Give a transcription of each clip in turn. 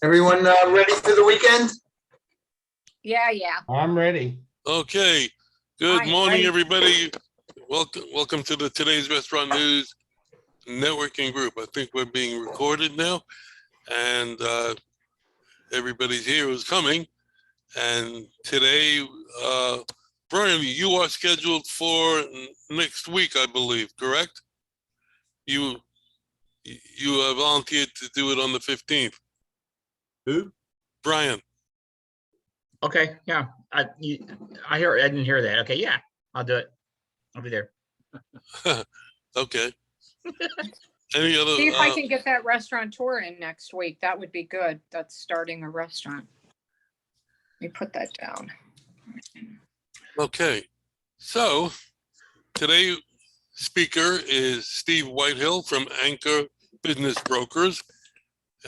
Everyone ready for the weekend? Yeah. I'm ready. Okay. Good Hi, morning, ready. everybody. Welcome to the Today's Restaurant News Networking Group. I think we're being recorded now, and everybody's here who's coming. And today, Brian, you are scheduled for next week, I believe, correct? You volunteered to do it on the 15th. Who? Brian. Okay, yeah, I didn't hear that. Okay, yeah, I'll do it. I'll be there. Okay. Any other? See if I can get that restaurateur in next week. That would be good. That's starting a restaurant. Let me put that down. Okay, so today speaker is Steve Whitehill from Anchor Business Brokers,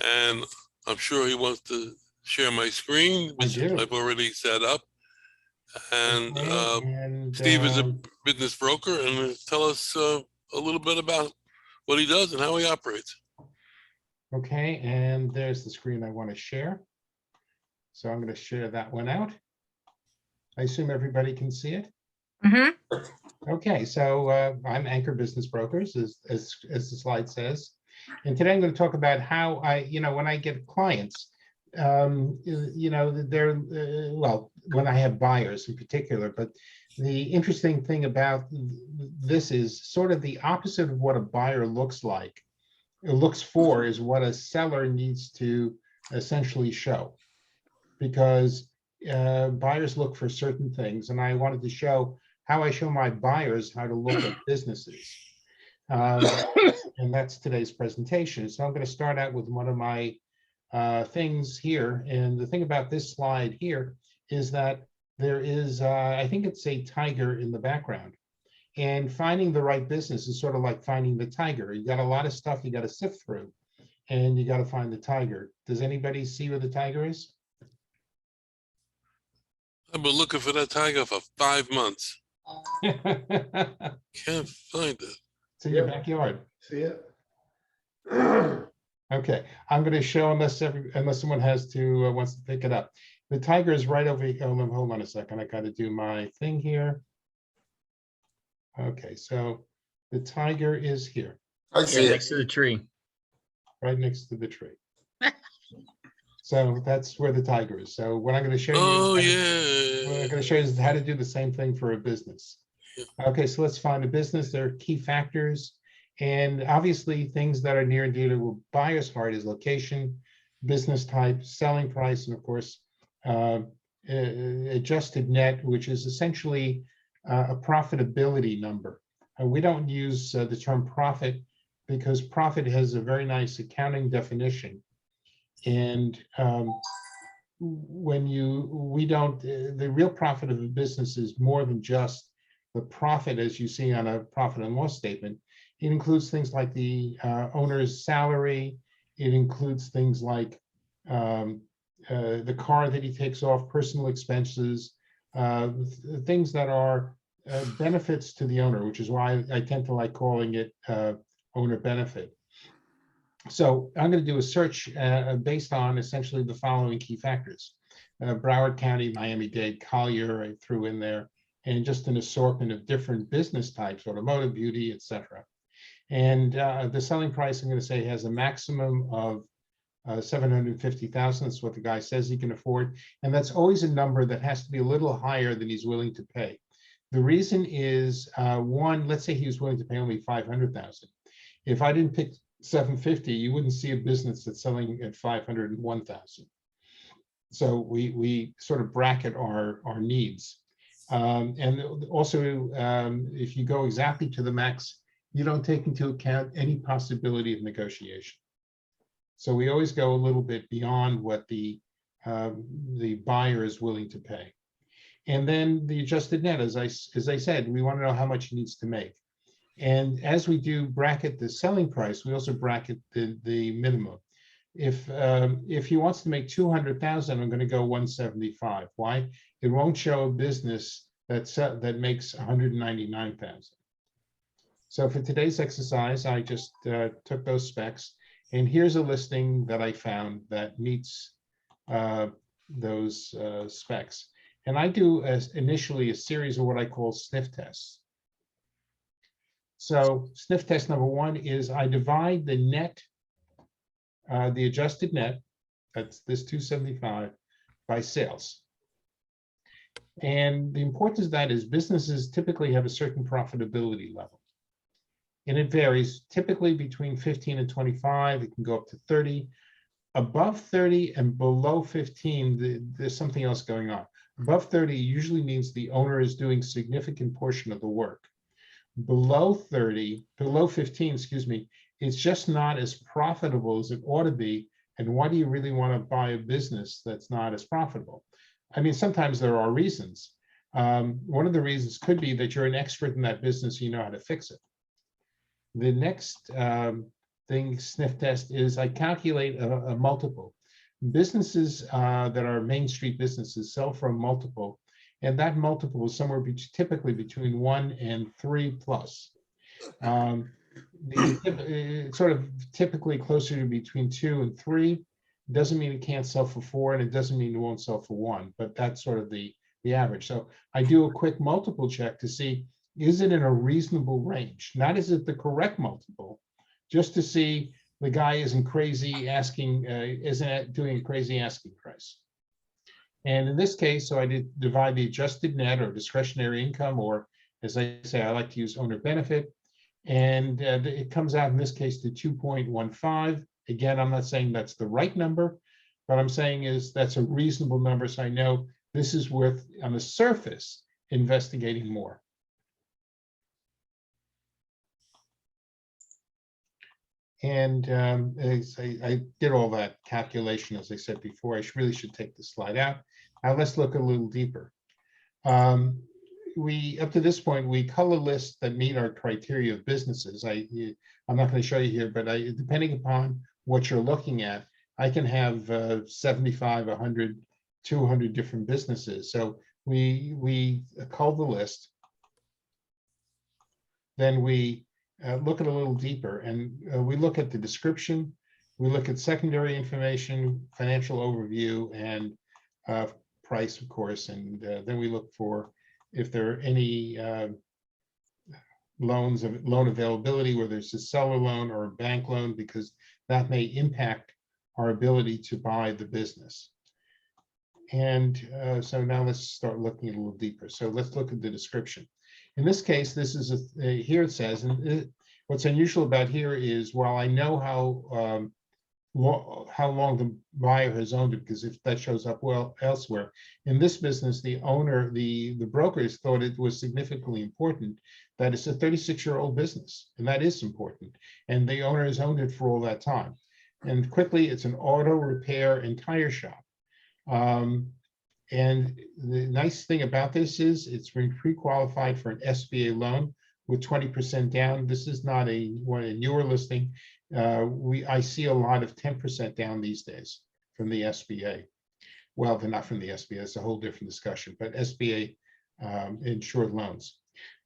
and I'm sure he wants to share my screen, which I've already set up. And, Steve is a business broker, and tell us a little bit about what he does and how he operates. Okay, and there's the screen I want to share. So I'm going to share that one out. I assume everybody can see it. Mm-hmm. Okay, so I'm Anchor Business Brokers, as the slide says. And today I'm going to talk about how I, when I get clients, they're, well, when I have buyers in particular, but the interesting thing about this is sort of the opposite of what a buyer looks like. It looks for is what a seller needs to essentially show, because buyers look for certain things, and I wanted to show how I show my buyers how to look at businesses. And that's today's presentation. So I'm going to start out with one of my things here. And the thing about this slide here is that there is, I think it's a tiger in the background. And finding the right business is sort of like finding the tiger. You got a lot of stuff you got to sift through, and you got to find the tiger. Does anybody see where the tiger is? I've been looking for that tiger for 5 months. Can't find it. It's in your backyard. See it? Okay, I'm going to show unless someone has to wants to pick it up. The tiger is right over here. Hold on a second. I got to do my thing here. Okay, so the tiger is here. I see it. Next to the tree. Right next to the tree. So that's where the tiger is. So what I'm going to show you. Oh, what yeah. I'm going to show you is how to do the same thing for a business. Okay, so let's find a business. There are key factors. And obviously things that are near and dear to a buyer's heart is location, business type, selling price, and of course, adjusted net, which is essentially a profitability number. We don't use the term profit because profit has a very nice accounting definition. And the real profit of a business is more than just the profit as you see on a profit and loss statement. It includes things like the owner's salary. It includes things like the car that he takes off, personal expenses, things that are benefits to the owner, which is why I tend to like calling it owner benefit. So I'm going to do a search based on essentially the following key factors. Broward County, Miami-Dade, Collier, I threw in there, and just an assortment of different business types, automotive, beauty, etc. And the selling price, I'm going to say, has a maximum of $750,000. That's what the guy says he can afford. And that's always a number that has to be a little higher than he's willing to pay. The reason is, one, let's say he was willing to pay only $500,000. If I didn't pick 750, you wouldn't see a business that's selling at 501,000. So we sort of bracket our needs. And also, if you go exactly to the max, you don't take into account any possibility of negotiation. So we always go a little bit beyond what the buyer is willing to pay. And then the adjusted net, as I said, we want to know how much he needs to make. And as we do bracket the selling price, we also bracket the minimum. If he wants to make 200,000, I'm going to go 175. Why? It won't show a business that makes 199,000. So for today's exercise, I just took those specs And here's a listing that I found that meets those specs. And I do initially a series of what I call sniff tests. So sniff test number one is I divide the net, the adjusted net, that's this 275, by sales. And the importance of that is businesses typically have a certain profitability level. And it varies, typically between 15 and 25, it can go up to 30. Above 30 and below 15, there's something else going on. Above 30 usually means the owner is doing significant portion of the work. Below 15, excuse me, it's just not as profitable as it ought to be. And why do you really want to buy a business that's not as profitable? I mean, sometimes there are reasons. One of the reasons could be that you're an expert in that business, you know how to fix it. The next thing, sniff test, is I calculate a multiple. Businesses that are Main Street businesses sell for a multiple, and that multiple is somewhere typically between 1 and 3 plus. It's sort of typically closer to between 2 and 3. Doesn't mean it can't sell for 4, and it doesn't mean it won't sell for 1, but that's sort of the average. So I do a quick multiple check to see, is it in a reasonable range? Not is it the correct multiple, just to see the guy isn't crazy asking, isn't doing a crazy asking price. And in this case, so I did divide the adjusted net or discretionary income, or as I say, I like to use owner benefit. And it comes out in this case to 2.15. Again, I'm not saying that's the right number, but I'm saying is that's a reasonable number. So I know this is worth, on the surface, investigating more. And I did all that calculation, as I said before. I really should take the slide out. Now let's look a little deeper. Up to this point, we color lists that meet our criteria of businesses. I'm not going to show you here, but depending upon what you're looking at, I can have 75, 100, 200 different businesses. So we cull the list. Then we look at a little deeper, and we look at the description, we look at secondary information, financial overview, and price, of course, and then we look for if there are any loan availability, whether it's a seller loan or a bank loan, because that may impact our ability to buy the business. And so now let's start looking a little deeper. So let's look at the description. In this case, this is here it says, and what's unusual about here is, while I know how long the buyer has owned it, because if that shows up well elsewhere, in this business, the owner, the brokers thought it was significantly important that it's a 36-year-old business, and that is important. And the owner has owned it for all that time. And quickly, it's an auto repair and tire shop. And the nice thing about this is it's been pre-qualified for an SBA loan with 20% down. This is not a newer listing. I see a lot of 10% down these days from the SBA. Well, they're not from the SBA. It's a whole different discussion, but SBA insured loans.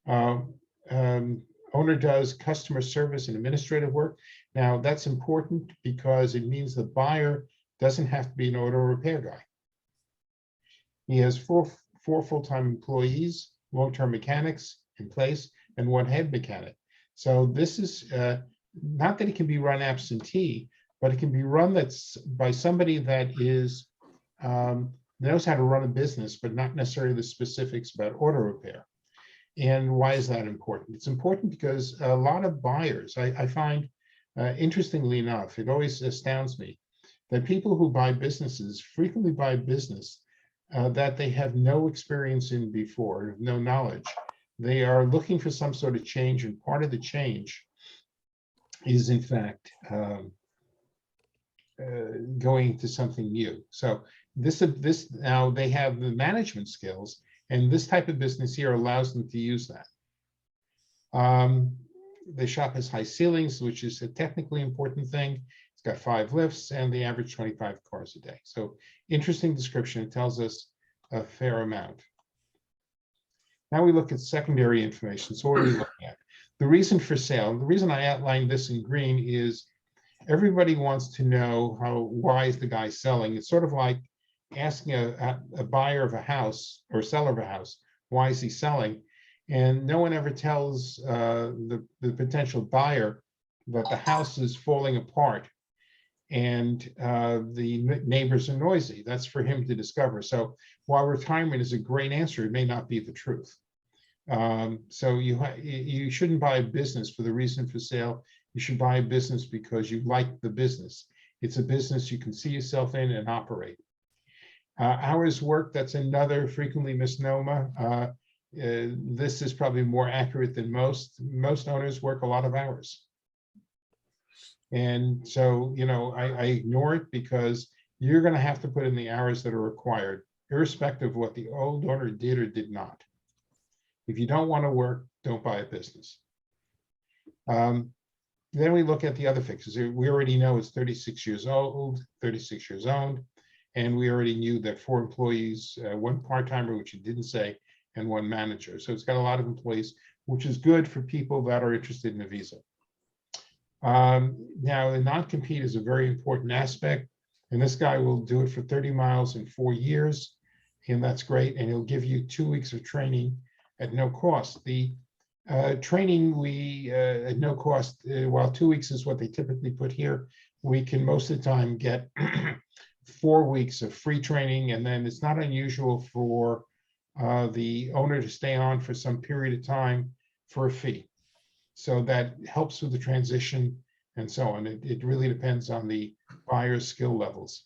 Owner does customer service and administrative work. Now, that's important because it means the buyer doesn't have to be an auto repair guy. He has four full-time employees, long-term mechanics in place, and one head mechanic. So this is not that it can be run absentee, but it can be run by somebody that is knows how to run a business, but not necessarily the specifics about auto repair. And why is that important? It's important because a lot of buyers, I find, interestingly enough, it always astounds me that people who buy businesses frequently buy a business that they have no experience in before, no knowledge. They are looking for some sort of change, and part of the change is, in fact, going to something new. So this now they have the management skills, and this type of business here allows them to use that. The shop has high ceilings, which is a technically important thing. It's got 5 lifts, and they average 25 cars a day. So interesting description. It tells us a fair amount. Now we look at secondary information. So what are we looking at? The reason for sale. The reason I outlined this in green is everybody wants to know why is the guy selling. It's sort of like asking a buyer of a house or seller of a house, why is he selling? And no one ever tells the potential buyer that the house is falling apart and the neighbors are noisy. That's for him to discover. So while retirement is a great answer, it may not be the truth. So you shouldn't buy a business for the reason for sale. You should buy a business because you like the business. It's a business you can see yourself in and operate. Hours worked, that's another frequently misnomer. This is probably more accurate than most. Most owners work a lot of hours. And so, I ignore it because you're going to have to put in the hours that are required, irrespective of what the old owner did or did not. If you don't want to work, don't buy a business. Then we look at the other fixes. We already know it's 36 years old, 36 years owned, and we already knew that 4 employees, 1 part-timer, which you didn't say, and 1 manager. So it's got a lot of employees, which is good for people that are interested in a visa. Now, the non-compete is a very important aspect, and this guy will do it for 30 miles in 4 years, and that's great, and he'll give you 2 weeks of training at no cost. The training at no cost, while 2 weeks is what they typically put here, we can most of the time get 4 weeks of free training, and then it's not unusual for the owner to stay on for some period of time for a fee. So that helps with the transition and so on. It really depends on the buyer's skill levels.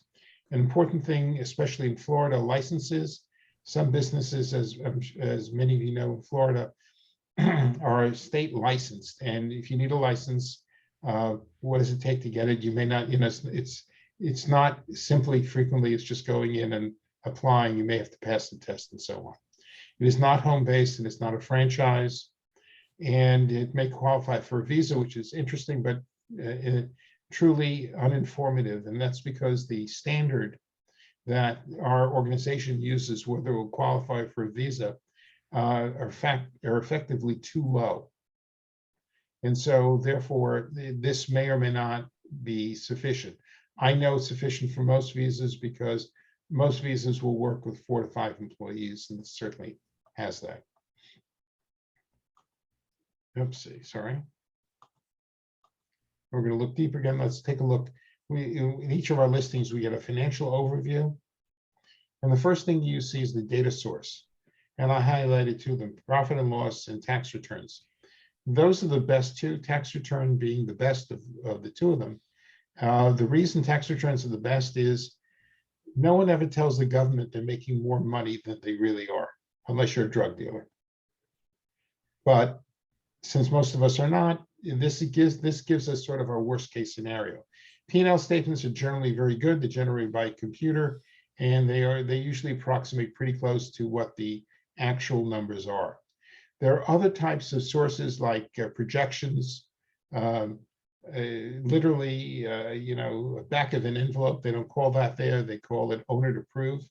An important thing, especially in Florida, licenses. Some businesses, as many of you know, in Florida, are state licensed. And if you need a license, what does it take to get it? You may not, it's not simply frequently, it's just going in and applying. You may have to pass the test and so on. It is not home-based and it's not a franchise. And it may qualify for a visa, which is interesting, but truly uninformative. And that's because the standard that our organization uses, whether it will qualify for a visa, are effectively too low. And so therefore, this may or may not be sufficient. I know it's sufficient for most visas because most visas will work with 4 to 5 employees, and it certainly has that. Oopsie, sorry. We're going to look deeper again. Let's take a look. In each of our listings, we get a financial overview. And the first thing you see is the data source. And I highlighted 2 of them, profit and loss and tax returns. Those are the best 2, tax return being the best of the 2 of them. The reason tax returns are the best is no one ever tells the government they're making more money than they really are, unless you're a drug dealer. But since most of us are not, this gives us sort of our worst case scenario. P&L statements are generally very good. They're generated by a computer, and they usually approximate pretty close to what the actual numbers are. There are other types of sources like projections, literally, back of an envelope. They don't call that there. They call it owner to prove.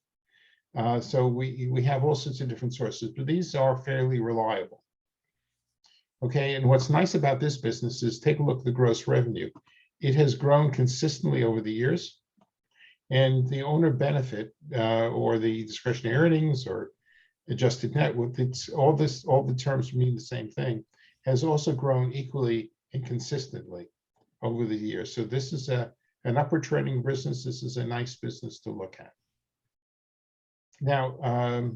So we have all sorts of different sources, but these are fairly reliable. Okay, and what's nice about this business is take a look at the gross revenue. It has grown consistently over the years, and the owner benefit or the discretionary earnings or adjusted net, it's all the terms mean the same thing, has also grown equally and consistently over the years. So this is an upward trending business. This is a nice business to look at. Now,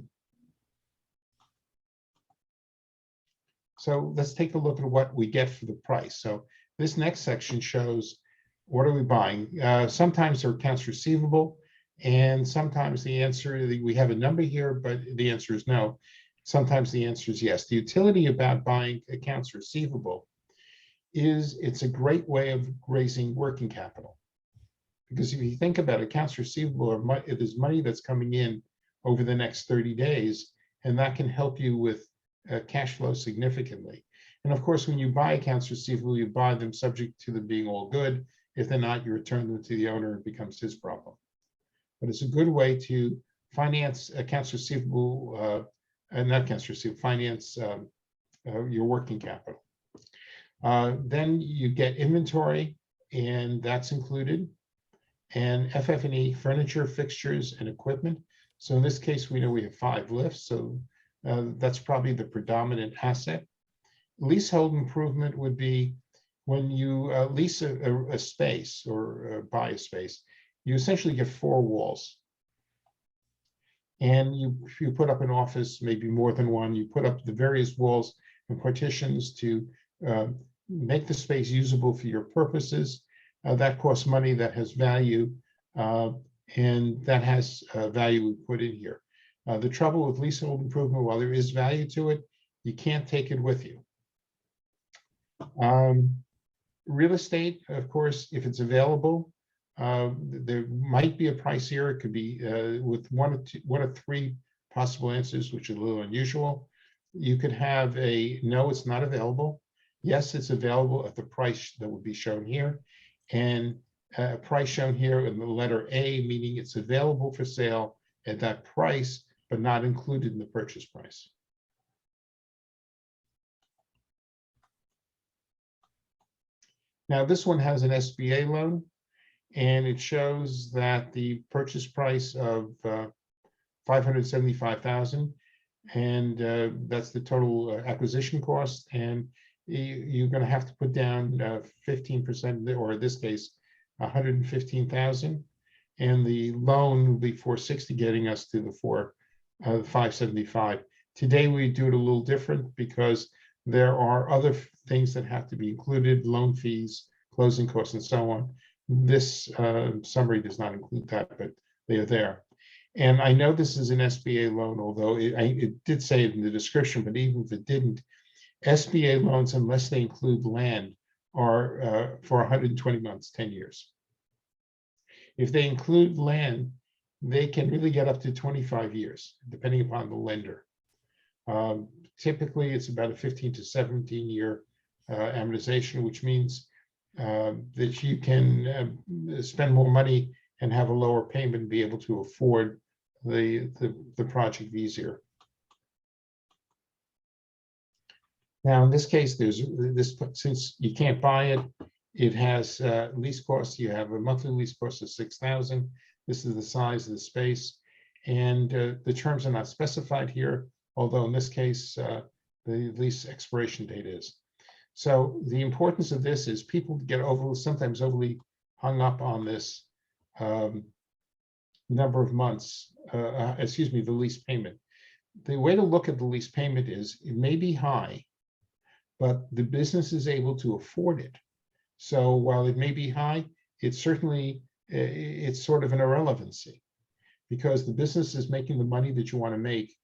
so let's take a look at what we get for the price. So this next section shows what are we buying. Sometimes they're accounts receivable, and sometimes the answer, we have a number here, but the answer is no. Sometimes the answer is yes. The utility about buying accounts receivable is it's a great way of raising working capital. Because if you think about it, accounts receivable, there's money that's coming in over the next 30 days, and that can help you with cash flow significantly. And of course, when you buy accounts receivable, you buy them subject to them being all good. If they're not, you return them to the owner, it becomes his problem. But it's a good way to finance accounts receivable, not accounts receivable, finance your working capital. Then you get inventory, and that's included. And FF&E, furniture, fixtures, and equipment. So in this case, we know we have 5 lifts, so that's probably the predominant asset. Leasehold improvement would be when you lease a space or buy a space, you essentially get 4 walls. And you put up an office, maybe more than one, you put up the various walls and partitions to make the space usable for your purposes. That costs money, that has value, and that has value we put in here. The trouble with leasehold improvement, while there is value to it, you can't take it with you. Real estate, of course, if it's available, there might be a price here. It could be with one of 3 possible answers, which is a little unusual. You could have a no, it's not available. Yes, it's available at the price that would be shown here. And a price shown here in the letter A, meaning it's available for sale at that price, but not included in the purchase price. Now, this one has an SBA loan, and it shows that the purchase price of $575,000, and that's the total acquisition cost. And you're going to have to put down 15%, or in this case, $115,000, and the loan will be $460,000, getting us to the $575,000. Today we do it a little different because there are other things that have to be included: loan fees, closing costs, and so on. This summary does not include that, but they are there. And I know this is an SBA loan, although it did say it in the description, but even if it didn't, SBA loans, unless they include land, are for 120 months, 10 years. If they include land, they can really get up to 25 years, depending upon the lender. Typically, it's about a 15 to 17 year amortization, which means that you can spend more money and have a lower payment and be able to afford the project easier. Now, in this case, there's this, since you can't buy it, it has lease costs. You have a monthly lease cost of $6,000. This is the size of the space, and the terms are not specified here, although in this case, the lease expiration date is. So the importance of this is people get sometimes overly hung up on this number of months, the lease payment. The way to look at the lease payment is it may be high, but the business is able to afford it. So while it may be high, it's certainly, it's sort of an irrelevancy, because the business is making the money that you want to make.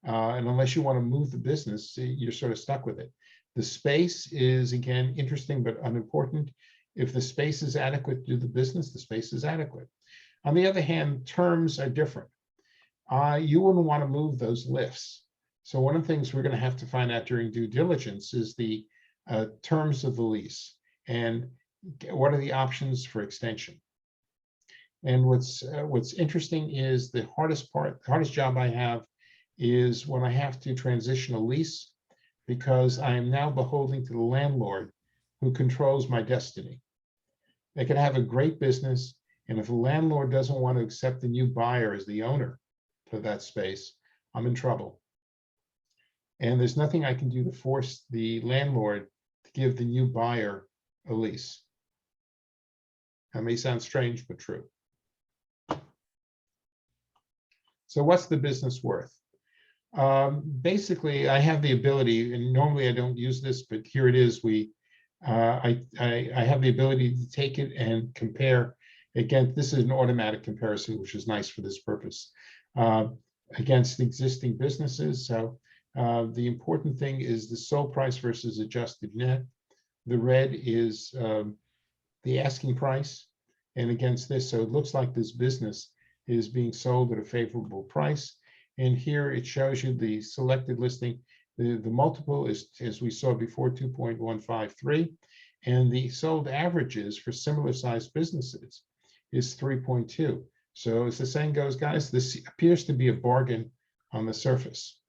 And unless you want to move the business, you're sort of stuck with it. The space is, again, interesting but unimportant. If the space is adequate to do the business, the space is adequate. On the other hand, terms are different. You wouldn't want to move those lifts. So one of the things we're going to have to find out during due diligence is the terms of the lease and what are the options for extension. And what's interesting is the hardest job I have is when I have to transition a lease, because I am now beholden to the landlord who controls my destiny. They can have a great business, and if the landlord doesn't want to accept the new buyer as the owner for that space, I'm in trouble. And there's nothing I can do to force the landlord to give the new buyer a lease. That may sound strange, but true. So what's the business worth? Basically, I have the ability, and normally I don't use this, but here it is. I have the ability to take it and compare. Again, this is an automatic comparison, which is nice for this purpose, against existing businesses. So the important thing is the sold price versus adjusted net. The red is the asking price, and against this, so it looks like this business is being sold at a favorable price. And here it shows you the selected listing. The multiple is, as we saw before, 2.153, and the sold averages for similar sized businesses is 3.2. So as the saying goes, guys, this appears to be a bargain on the surface.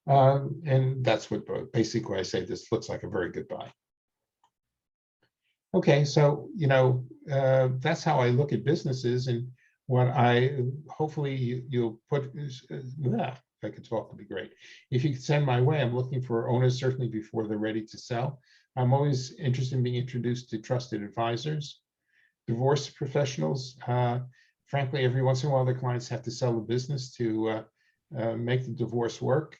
And that's what basically I say this looks like a very good buy. Okay, so, that's how I look at businesses, and what hopefully you'll put, if I could talk, would be great. If you could send my way, I'm looking for owners certainly before they're ready to sell. I'm always interested in being introduced to trusted advisors, divorce professionals. Frankly, every once in a while, their clients have to sell the business to make the divorce work.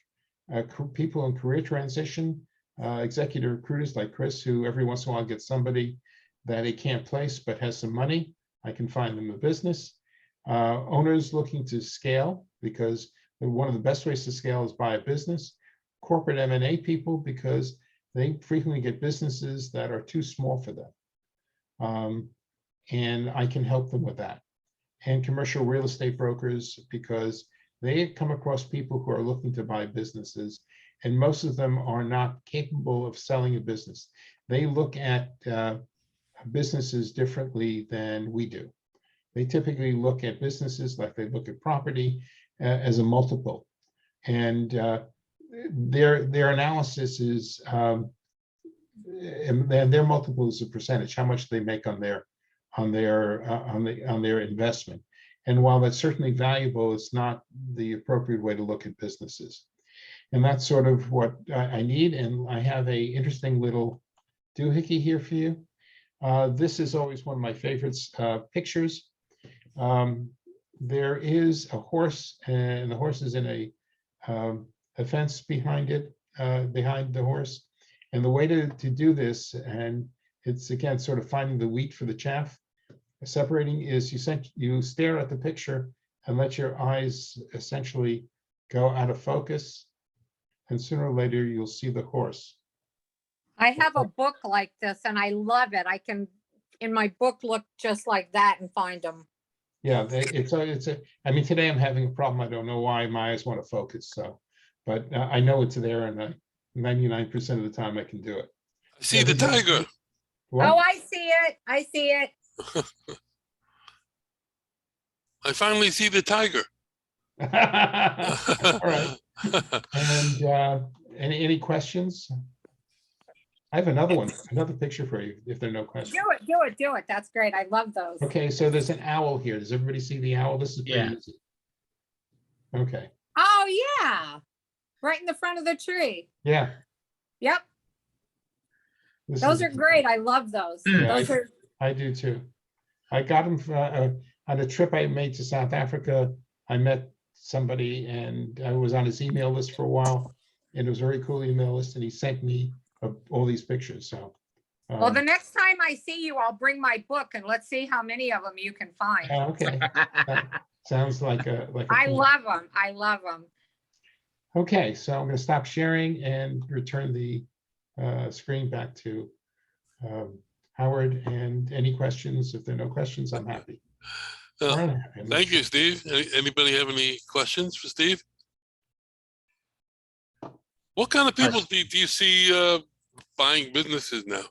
People in career transition, executive recruiters like Chris, who every once in a while get somebody that he can't place but has some money. I can find them a business. Owners looking to scale, because one of the best ways to scale is buy a business. Corporate M&A people, because they frequently get businesses that are too small for them. And I can help them with that. And commercial real estate brokers, because they come across people who are looking to buy businesses, and most of them are not capable of selling a business. They look at businesses differently than we do. They typically look at businesses like they look at property as a multiple. And their analysis is, and their multiple is a percentage, how much they make on their investment. And while that's certainly valuable, it's not the appropriate way to look at businesses. And that's sort of what I need. And I have a interesting little doohickey here for you. This is always one of my favorites pictures. There is a horse, and the horse is in a fence behind it, behind the horse. And the way to do this, and it's again sort of finding the wheat for the chaff, separating, is you stare at the picture and let your eyes essentially go out of focus, and sooner or later you'll see the horse. I have a book like this and I love it. I can, in my book, look just like that and find them. Yeah, I mean, today I'm having a problem. I don't know why my eyes want to focus. So, but I know it's there, and 99% of the time I can do it. I see the tiger. What? Oh, I see it. I see it. I finally see the tiger. All right. And any questions? I have another picture for you if there are no questions. Do it. That's great. I love those. Okay, so there's an owl here. Does everybody see the owl? This is pretty Yeah. easy. Okay. Oh, yeah. Right in the front of the tree. Yeah. Yep. Those are great. I love those. Yeah, Those are. I do too. I got them on a trip I made to South Africa. I met somebody and I was on his email list for a while, and it was a very cool email list, and he sent me all these pictures. So, Well, the next time I see you, I'll bring my book and let's see how many of them you can find. okay. Sounds like a I plan. love them. I love them. Okay, so I'm going to stop sharing and return the screen back to Howard. And any questions? If there are no questions, I'm happy. All right. Thank you, Steve. Anybody have any questions for Steve? What kind of people do you see buying businesses now?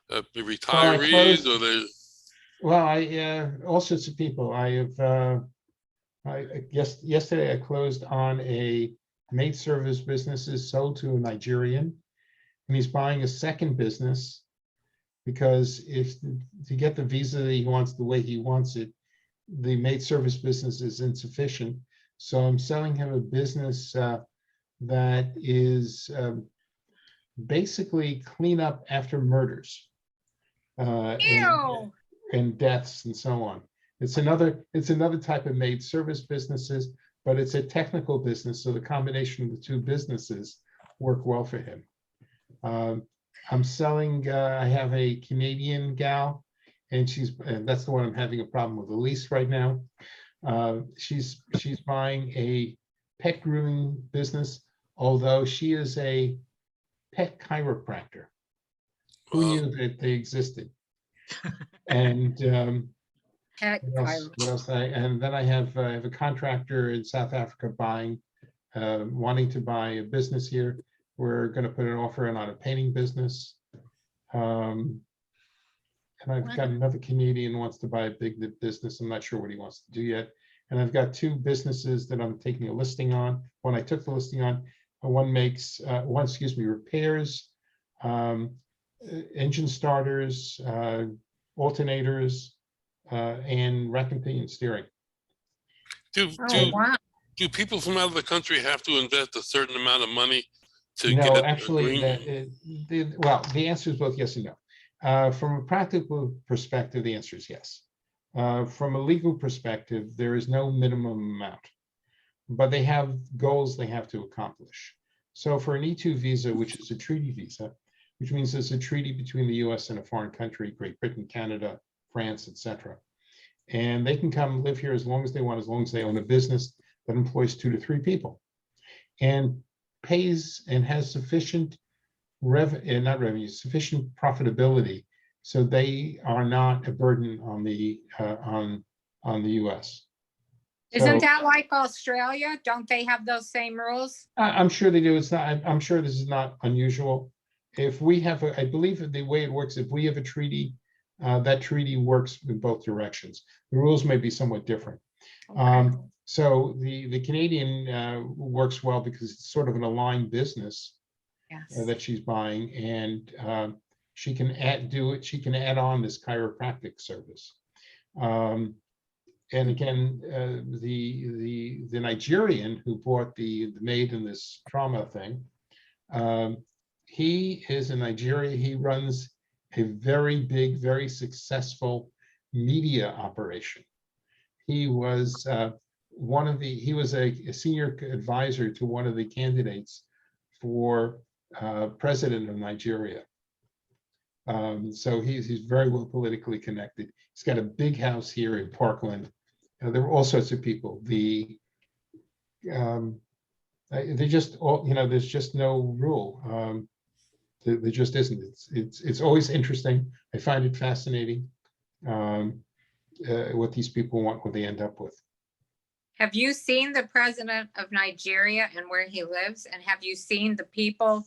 The retirees, or the? Well, all sorts of people. I guess yesterday I closed on a maid service businesses sold to a Nigerian, and he's buying a second business because to get the visa that he wants the way he wants it, the maid service business is insufficient. So I'm selling him a business that is basically clean up after murders and deaths and so on. It's another type of maid service businesses, but it's a technical business. So the combination of the two businesses work well for him. I'm selling, I have a Canadian gal, and that's the one I'm having a problem with the lease right now. She's buying a pet grooming business, although she is a pet chiropractor. Who knew that they existed? And what else? And then I have a contractor in South Africa wanting to buy a business here. We're going to put an offer in on a painting business. And I've got another Canadian who wants to buy a big business. I'm not sure what he wants to do yet. And I've got two businesses that I'm taking a listing on. One I took the listing on. One makes, repairs engine starters, alternators, and rack and pinion steering. Do, Oh, do, wow. do people from out of the country have to invest a certain amount of money to No, get a actually, green? well, the answer is both yes and no. From a practical perspective, the answer is yes. From a legal perspective, there is no minimum amount, but they have goals they have to accomplish. So for an E2 visa, which is a treaty visa, which means it's a treaty between the US and a foreign country, Great Britain, Canada, France, etc. And they can come live here as long as they want, as long as they own a business that employs 2 to 3 people and pays and has sufficient sufficient profitability, so they are not a burden on the US. Isn't So that like Australia? Don't they have those same rules? I'm sure they do. It's not, I'm sure this is not unusual. If we have, I believe that the way it works, if we have a treaty, that treaty works in both directions. The rules may be somewhat different. Okay. So the Canadian works well because it's sort of an aligned business Yes. that she's buying, and she can she can add on this chiropractic service. And again, the Nigerian who bought the maid in this trauma thing, he is in Nigeria. He runs a very big, very successful media operation. He was he was a senior advisor to one of the candidates for president of Nigeria. So he's very well politically connected. He's got a big house here in Parkland. There were all sorts of people. They just all, there's just no rule. There just isn't. It's always interesting. I find it fascinating what these people want, what they end up with. Have you seen the president of Nigeria and where he lives? And have you seen the people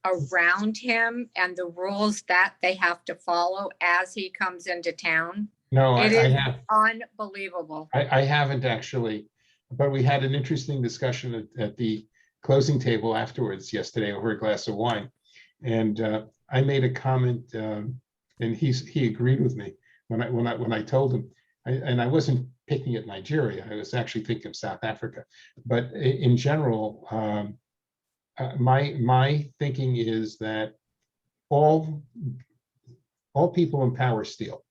around him and the rules that they have to follow as he comes into town? No, It I is have. unbelievable. I haven't actually, but we had an interesting discussion at the closing table afterwards yesterday over a glass of wine, and I made a comment, and he agreed with me when I told him, and I wasn't picking at Nigeria. I was actually thinking of South Africa, but in general, my thinking is that all people in power steal.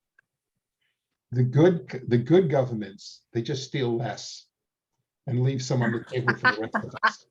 The good governments, they just steal less and leave some on the table for the rest of us.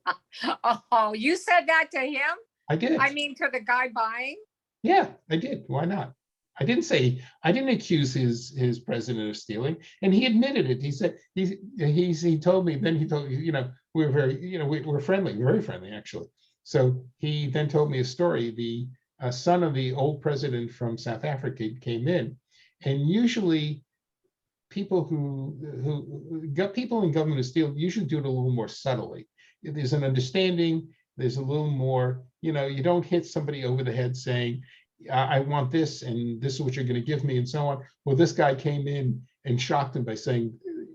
Oh, you said that to him? I did. I mean, to the guy buying? Yeah, I did. Why not? I didn't accuse his president of stealing, and he admitted it. He said he told me, then he told me, we're very, we're friendly, very friendly actually. So he then told me a story. The son of the old president from South Africa came in, and usually people who got people in government who steal usually do it a little more subtly. There's an understanding. There's a little more, you don't hit somebody over the head saying, I want this and this is what you're going to give me and so on. Well, this guy came in and shocked him by saying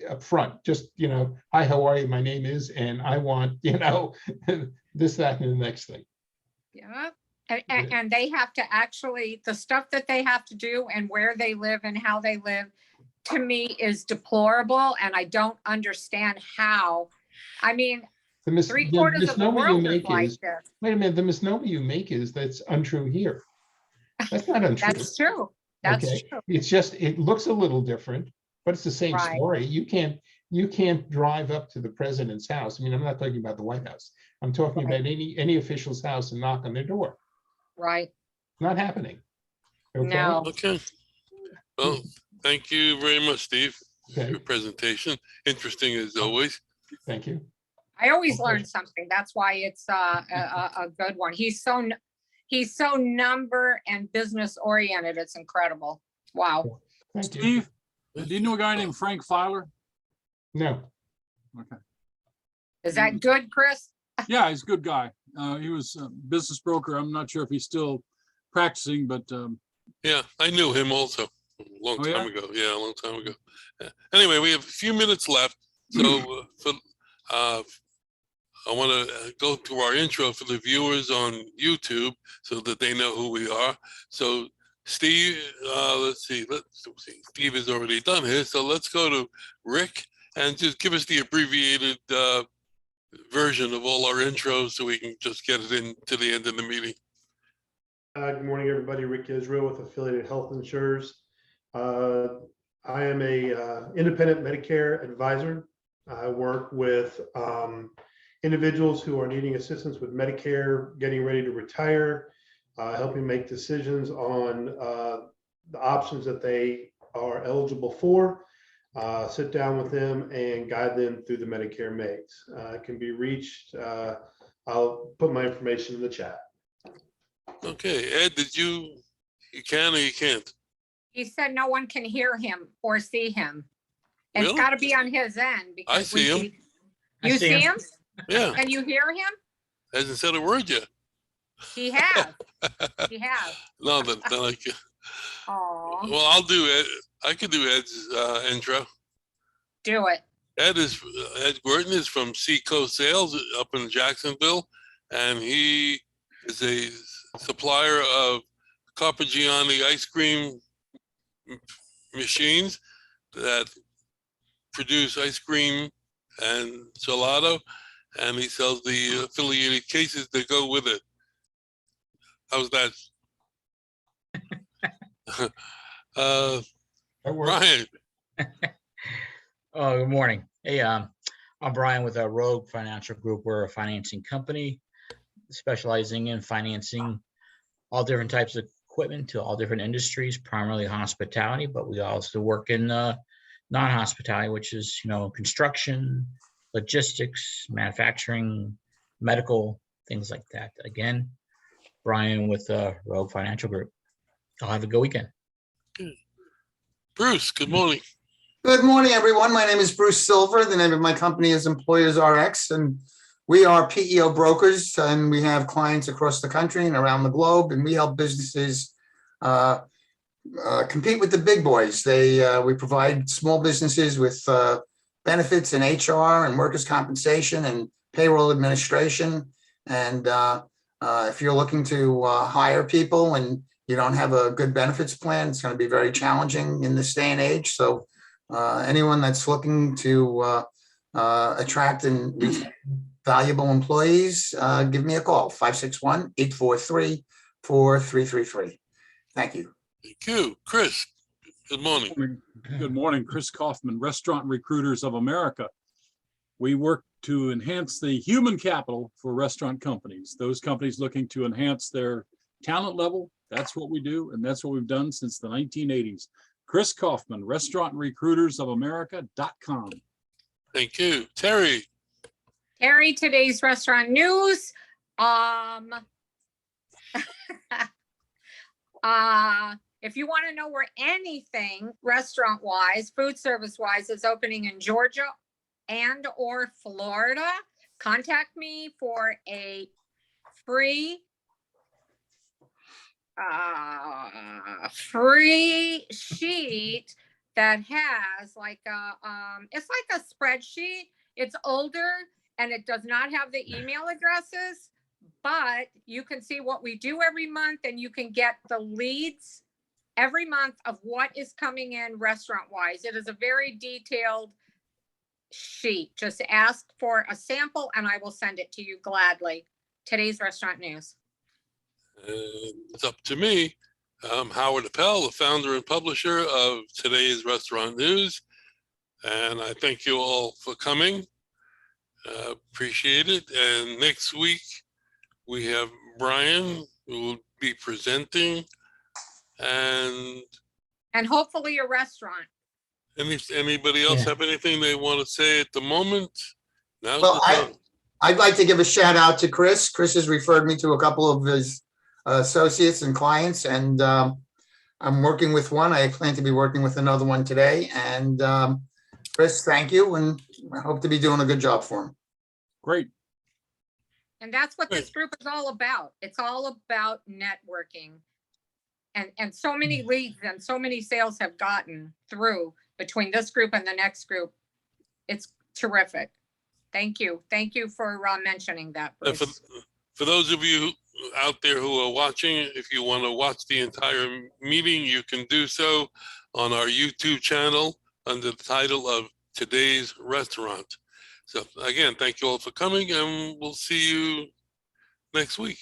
up front, just, hi, how are you? My name is, and I want, this, that, and the next thing. Yeah. And they have to actually, the stuff that they have to do and where they live and how they live, to me is deplorable. And I don't understand how. I mean, three-quarters of the world is like this. Wait a minute, the misnomer you make is that's untrue here. That's not untrue. That's true. That's true. It's just, it looks a little different, but it's the same story. You can't drive up to the president's house. I mean, I'm not talking about the White House. I'm talking about any official's house and knock on their door. Right. Not happening. Okay? No. Okay. Well, thank you very much, Steve, for Okay. your presentation. Interesting as always. Thank you. I always learn something. That's why it's a good one. He's so number and business oriented. It's incredible. Wow. Thank you. Steve, do you know a guy named Frank Filer? No. Okay. Is that good, Chris? Yeah, he's a good guy. He was a business broker. I'm not sure if he's still practicing, but Yeah, I knew him also a long time ago. Yeah, a long time ago. Yeah. Anyway, we have a few minutes left. So I want to go through our intro for the viewers on YouTube so that they know who we are. So Steve, let's see. Steve has already done his. So let's go to Rick and just give us the abbreviated version of all our intros so we can just get it in to the end of the meeting. Good morning, everybody. Rick Israel with Affiliated Health Insurers. I am a independent Medicare advisor. I work with individuals who are needing assistance with Medicare, getting ready to retire, helping make decisions on the options that they are eligible for, sit down with them and guide them through the Medicare maze. It can be reached. I'll put my information in the chat. Okay, Ed, you can or you can't? He said no one can hear him or see him. And it's Really? got to be on his end. I because we see him. I You see see him. him? Yeah, Can you hear him? hasn't said a word yet. He has. He has. No, then I can. Oh, Well, I'll do it. I could do Ed's intro. do it. Ed Gordon is from Seacoast Sales up in Jacksonville, and he is a supplier of Carpigiani ice cream machines that produce ice cream and gelato, and he sells the affiliated cases that go with it. How's that? That works. Brian, Oh, good morning. Hey, I'm Brian with Rogue Financial Group. We're a financing company specializing in financing all different types of equipment to all different industries, primarily hospitality, but we also work in non-hospitality, which is, construction, logistics, manufacturing, medical, things like that. Again, Brian with Rogue Financial Group. I'll have a good weekend. Bruce, good morning. Good morning, everyone. My name is Bruce Silver. The name of my company is Employers RX, and we are PEO brokers, and we have clients across the country and around the globe, and we help businesses compete with the big boys. We provide small businesses with benefits and HR and workers' compensation and payroll administration. And if you're looking to hire people and you don't have a good benefits plan, it's going to be very challenging in this day and age. So anyone that's looking to attract and retain valuable employees, give me a call, 561-843-4333. Thank you. Thank you. Chris, good morning. Good morning, Chris Kaufman, Restaurant Recruiters of America. We work to enhance the human capital for restaurant companies, those companies looking to enhance their talent level. That's what we do, and that's what we've done since the 1980s. Chris Kaufman, restaurantrecruitersofamerica.com. Thank you. Terry. Terry, today's restaurant news. If you want to know where anything restaurant wise, food service wise is opening in Georgia and or Florida, contact me for a free sheet that has like it's like a spreadsheet. It's older and it does not have the email addresses, but you can see what we do every month and you can get the leads every month of what is coming in restaurant wise. It is a very detailed sheet. Just ask for a sample and I will send it to you gladly. Today's restaurant news. It's up to me. I'm Howard Appel, the founder and publisher of today's restaurant news. And I thank you all for coming. Appreciate it. And next week, we have Brian who will be presenting. And hopefully a restaurant. Anybody else have anything they want to say at the moment? Now's Well, the time. I'd like to give a shout out to Chris. Chris has referred me to a couple of his associates and clients, and I'm working with one. I plan to be working with another one today. And Chris, thank you, and I hope to be doing a good job for him. Great. And that's what this group is all about. It's all about networking. And so many leads and so many sales have gotten through between this group and the next group. It's terrific. Thank you. Thank you for mentioning that, And Bruce. for those of you out there who are watching, if you want to watch the entire meeting, you can do so on our YouTube channel under the title of Today's Restaurant. So again, thank you all for coming, and we'll see you next week.